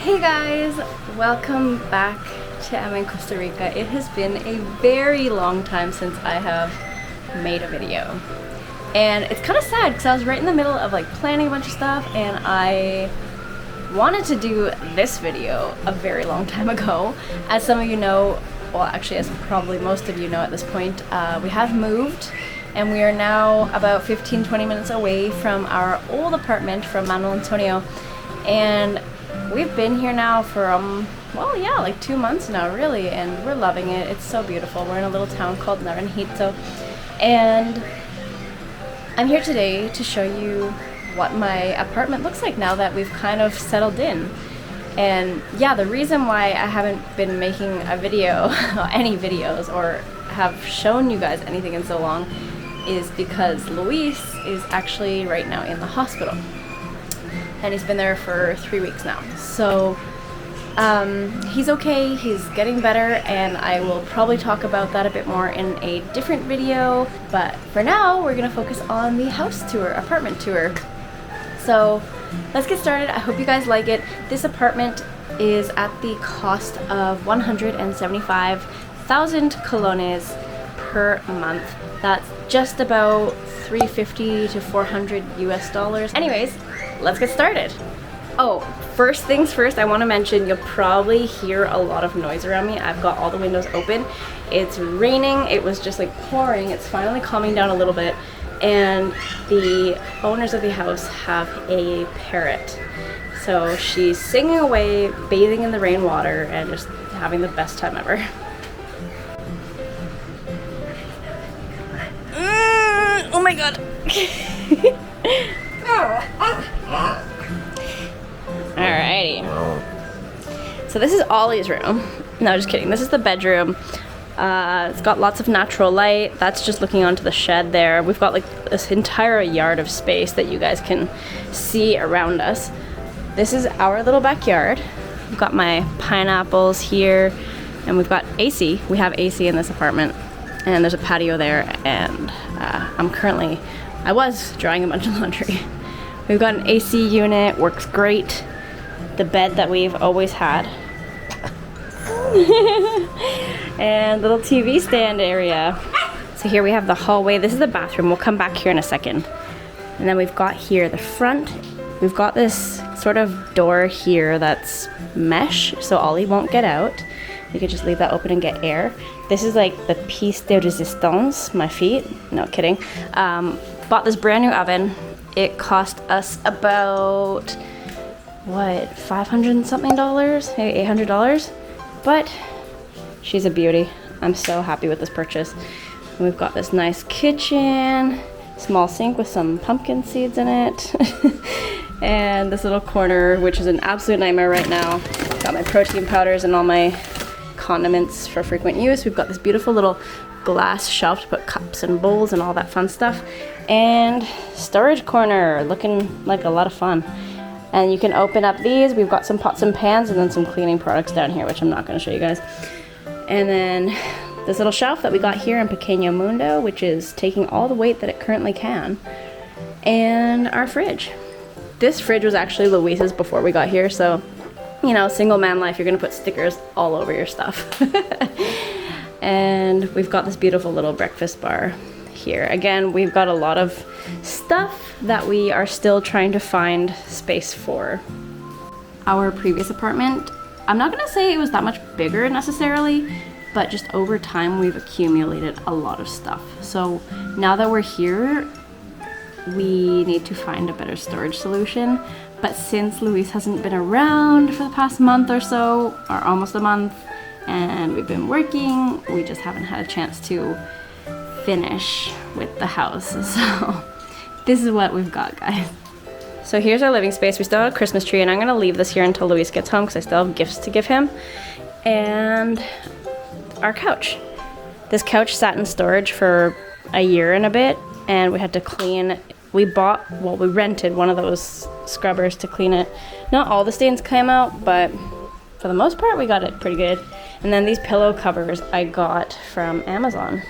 Hey guys, welcome back to Emma in Costa Rica. It has been a very long time since I have made a video. And it's kind of sad because I was right in the middle of like planning a bunch of stuff and I wanted to do this video a very long time ago. As some of you know, well actually as probably most of you know at this point, we have moved and we are now about 15-20 minutes away from our old apartment from Manuel Antonio. And we've been here now for well yeah, like 2 months now really, and we're loving it. It's so beautiful. We're in a little town called Naranjito, and I'm here today to show you what my apartment looks like now that we've kind of settled in. And yeah, the reason why I haven't been making a video, any videos, or have shown you guys anything in so long is because Luis is actually right now in the hospital. And he's been there for 3 weeks now. So he's okay, he's getting better, and I will probably talk about that a bit more in a different video. But for now, we're gonna focus on the house tour, apartment tour. So let's get started. I hope you guys like it. This apartment is at the cost of 175,000 colones per month. That's just about $350 to $400 US. Anyways, let's get started. Oh, first things first, I want to mention you'll probably hear a lot of noise around me. I've got all the windows open. It's raining. It was just like pouring. It's finally calming down a little bit. And the owners of the house have a parrot. So she's singing away, bathing in the rainwater, and just having the best time ever. Oh my god. Alrighty. So this is Ollie's room. No, just kidding. This is the bedroom. It's got lots of natural light. That's just looking onto the shed there. We've got like this entire yard of space that you guys can see around us. This is our little backyard. We've got my pineapples here, and we've got AC. We have AC in this apartment, and there's a patio there, and I was drying a bunch of laundry. We've got an AC unit, works great. The bed that we've always had. And little TV stand area. So here we have the hallway. This is the bathroom. We'll come back here in a second. And then we've got here the front. We've got this sort of door here that's mesh, so Ollie won't get out. You could just leave that open and get air. This is like the piece de resistance, my feet. No kidding. Bought this brand new oven. It cost us about, what, $500 and something, maybe $800, but she's a beauty. I'm so happy with this purchase. And we've got this nice kitchen, small sink with some pumpkin seeds in it, and this little corner, which is an absolute nightmare right now. Got my protein powders and all my condiments for frequent use. We've got this beautiful little glass shelf to put cups and bowls and all that fun stuff. And storage corner, looking like a lot of fun. And you can open up these. We've got some pots and pans and then some cleaning products down here, which I'm not going to show you guys. And then this little shelf that we got here in Pequeño Mundo, which is taking all the weight that it currently can. And our fridge. This fridge was actually Luis's before we got here, so you know, single man life, you're going to put stickers all over your stuff. And we've got this beautiful little breakfast bar here. Again, we've got a lot of stuff that we are still trying to find space for. Our previous apartment, I'm not gonna say it was that much bigger necessarily, but just over time we've accumulated a lot of stuff. So now that we're here, we need to find a better storage solution. But since Luis hasn't been around for the past month or so, or almost a month, and we've been working, we just haven't had a chance to finish with the house. So this is what we've got, guys. So here's our living space. We still have a Christmas tree, and I'm gonna leave this here until Luis gets home because I still have gifts to give him. And our couch. This couch sat in storage for a year and a bit, and we had to clean. We rented one of those scrubbers to clean it. Not all the stains came out, but for the most part, we got it pretty good. And then these pillow covers I got from Amazon,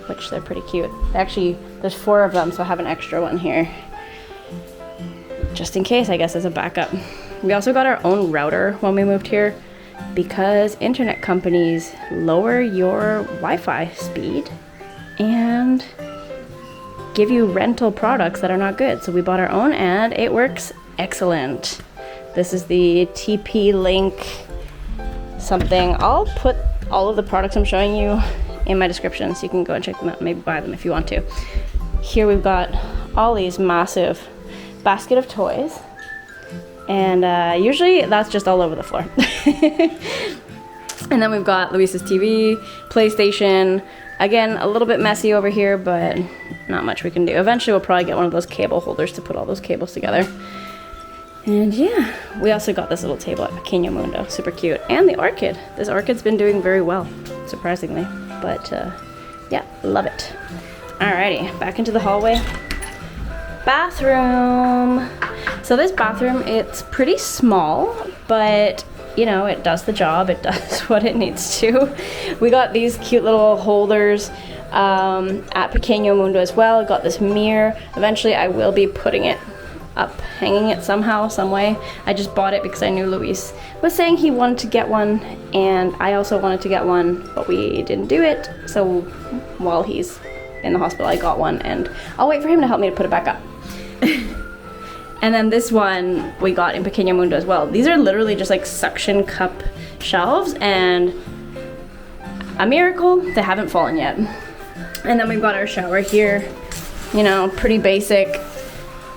which they're pretty cute. Actually, there's 4 of them, so I have an extra one here. Just in case, I guess, as a backup. We also got our own router when we moved here because internet companies lower your Wi-Fi speed and give you rental products that are not good. So we bought our own and it works excellent. This is the TP-Link something. I'll put all of the products I'm showing you in my description so you can go and check them out, maybe buy them if you want to. Here we've got all these massive basket of toys, and usually that's just all over the floor. And then we've got Luis's TV, PlayStation. Again, a little bit messy over here, but not much we can do. Eventually we'll probably get one of those cable holders to put all those cables together. And yeah, we also got this little table at Pequeño Mundo, super cute. And the orchid. This orchid's been doing very well, surprisingly. But yeah, love it. Alrighty, back into the hallway. Bathroom. So this bathroom, it's pretty small, but you know, it does the job. It does what it needs to. We got these cute little holders at Pequeño Mundo as well. I got this mirror. Eventually I will be putting it up, hanging it somehow, some way. I just bought it because I knew Luis was saying he wanted to get one, and I also wanted to get one, but we didn't do it. So while he's in the hospital, I got one, and I'll wait for him to help me to put it back up. And then this one we got in Pequeño Mundo as well. These are literally just like suction cup shelves, and a miracle, they haven't fallen yet. And then we've got our shower here, you know, pretty basic.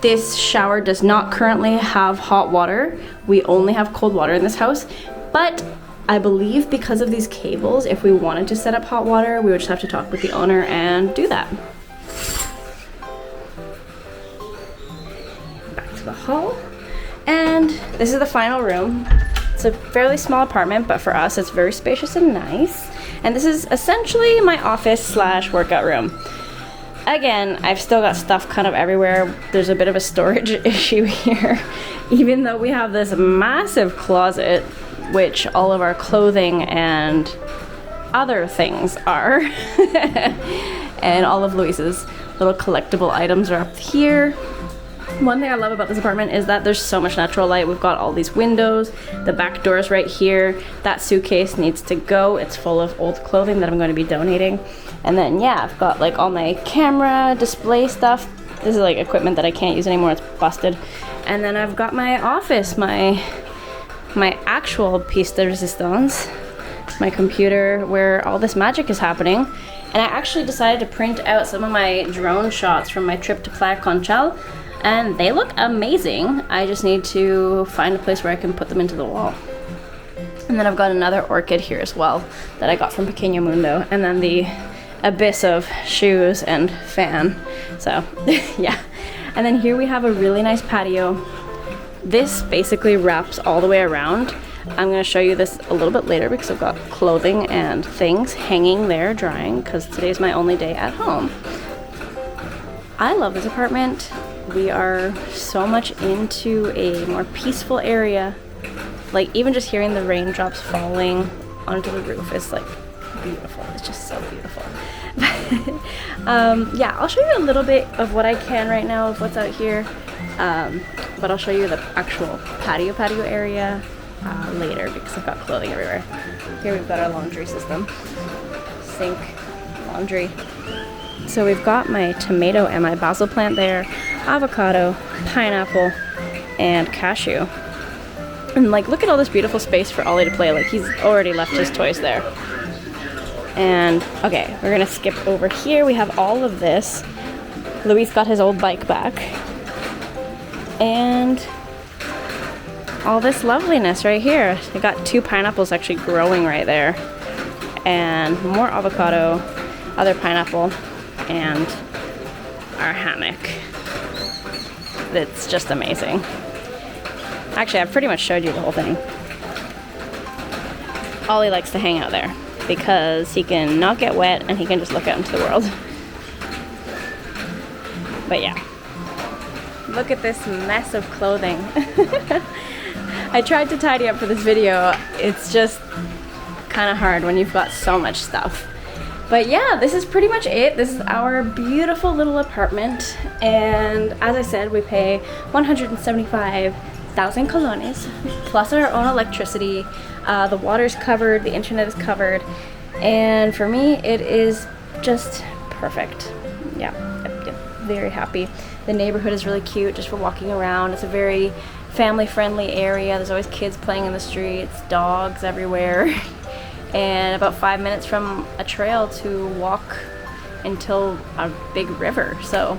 This shower does not currently have hot water. We only have cold water in this house, but I believe because of these cables, if we wanted to set up hot water, we would just have to talk with the owner and do that. Back to the hall. And this is the final room. It's a fairly small apartment, but for us it's very spacious and nice. And this is essentially my office slash workout room. Again, I've still got stuff kind of everywhere. There's a bit of a storage issue here, even though we have this massive closet, which all of our clothing and other things are. And all of Luis's little collectible items are up here. One thing I love about this apartment is that there's so much natural light. We've got all these windows, the back door's right here. That suitcase needs to go. It's full of old clothing that I'm going to be donating. And then yeah, I've got like all my camera display stuff. This is like equipment that I can't use anymore, it's busted. And then I've got my office, my actual piece de resistance, my computer where all this magic is happening. And I actually decided to print out some of my drone shots from my trip to Playa Conchal, and they look amazing. I just need to find a place where I can put them into the wall. And then I've got another orchid here as well that I got from Pequeño Mundo, and then the abyss of shoes and fan. So yeah. And then here we have a really nice patio. This basically wraps all the way around. I'm going to show you this a little bit later because I've got clothing and things hanging there drying because today's my only day at home. I love this apartment. We are so much into a more peaceful area. Like even just hearing the raindrops falling onto the roof is like beautiful. It's just so beautiful. Yeah, I'll show you a little bit of what I can right now of what's out here. But I'll show you the actual patio area later because I've got clothing everywhere. Here we've got our laundry system. Sink, laundry. So we've got my tomato and my basil plant there, avocado, pineapple, and cashew. And like, look at all this beautiful space for Ollie to play. Like, he's already left his toys there. And okay, we're gonna skip over here. We have all of this. Luis got his old bike back. And all this loveliness right here. I got 2 pineapples actually growing right there. And more avocado, other pineapple, and our hammock. It's just amazing. Actually, I've pretty much showed you the whole thing. Ollie likes to hang out there because he can not get wet and he can just look out into the world. But yeah. Look at this mess of clothing. I tried to tidy up for this video. It's just kind of hard when you've got so much stuff. But yeah, this is pretty much it. This is our beautiful little apartment. And as I said, we pay $175,000 1,000 colones, plus our own electricity. The water's covered, the internet is covered, and for me it is just perfect. Yeah, I'm very happy. The neighborhood is really cute just for walking around. It's a very family-friendly area. There's always kids playing in the streets, dogs everywhere, and about 5 minutes from a trail to walk until a big river. So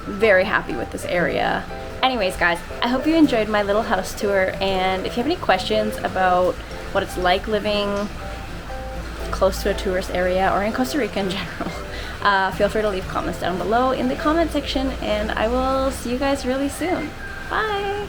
very happy with this area. Anyways guys, I hope you enjoyed my little house tour, and if you have any questions about what it's like living close to a tourist area or in Costa Rica in general, feel free to leave comments down below in the comment section, and I will see you guys really soon. Bye!